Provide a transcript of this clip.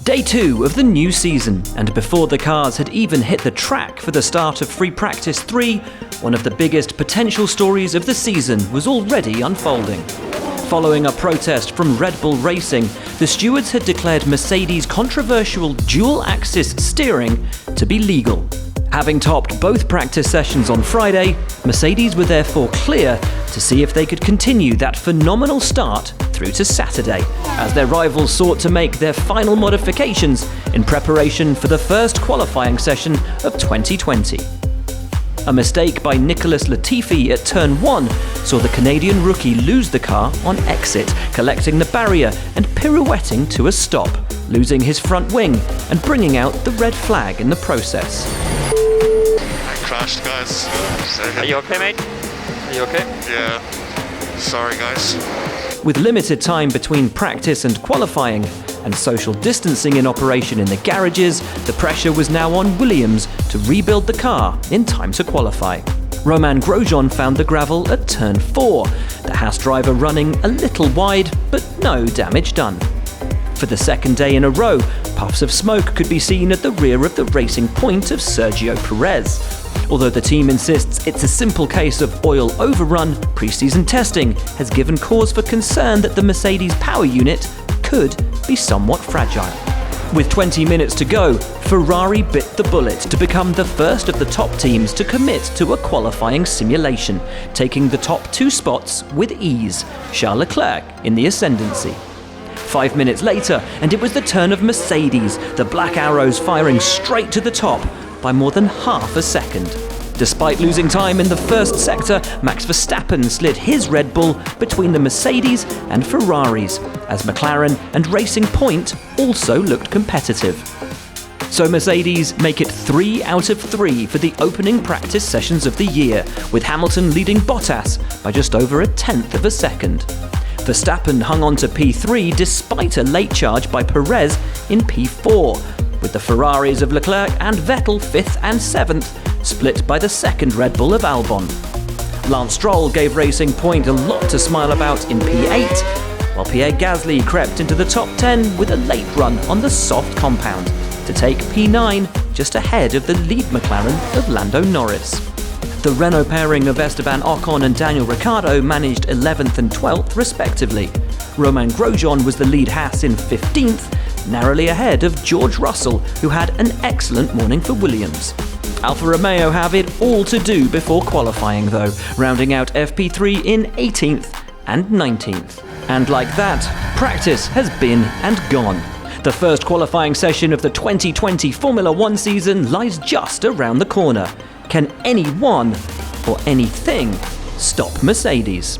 Day 2 of the new season, and before the cars had even hit the track for the start of Free Practice 3, one of the biggest potential stories of the season was already unfolding. Following a protest from Red Bull Racing, the stewards had declared Mercedes' controversial dual-axis steering to be legal. Having topped both practice sessions on Friday, Mercedes were therefore clear to see if they could continue that phenomenal start through to Saturday, as their rivals sought to make their final modifications in preparation for the first qualifying session of 2020. A mistake by Nicholas Latifi at turn 1 saw the Canadian rookie lose the car on exit, collecting the barrier and pirouetting to a stop, losing his front wing and bringing out the red flag in the process. I crashed, guys. Are you okay, mate? Are you okay? Yeah. Sorry, guys. With limited time between practice and qualifying, and social distancing in operation in the garages, the pressure was now on Williams to rebuild the car in time to qualify. Romain Grosjean found the gravel at turn 4, the Haas driver running a little wide, but no damage done. For the second day in a row, puffs of smoke could be seen at the rear of the racing point of Sergio Perez. Although the team insists it's a simple case of oil overrun, pre-season testing has given cause for concern that the Mercedes power unit could be somewhat fragile. With 20 minutes to go, Ferrari bit the bullet to become the first of the top teams to commit to a qualifying simulation, taking the top 2 spots with ease, Charles Leclerc in the ascendancy. 5 minutes later, and it was the turn of Mercedes, the black arrows firing straight to the top by more than half a second. Despite losing time in the first sector, Max Verstappen slid his Red Bull between the Mercedes and Ferraris, as McLaren and Racing Point also looked competitive. So Mercedes make it 3 out of 3 for the opening practice sessions of the year, with Hamilton leading Bottas by just over 1/10 of a second. Verstappen hung on to P3 despite a late charge by Perez in P4, with the Ferraris of Leclerc and Vettel 5th and 7th, split by the second Red Bull of Albon. Lance Stroll gave Racing Point a lot to smile about in P8, while Pierre Gasly crept into the top 10 with a late run on the soft compound, to take P9 just ahead of the lead McLaren of Lando Norris. The Renault pairing of Esteban Ocon and Daniel Ricciardo managed 11th and 12th respectively. Romain Grosjean was the lead Haas in 15th, narrowly ahead of George Russell, who had an excellent morning for Williams. Alfa Romeo have it all to do before qualifying though, rounding out FP3 in 18th and 19th. And like that, practice has been and gone. The first qualifying session of the 2020 Formula 1 season lies just around the corner. Can anyone or anything stop Mercedes?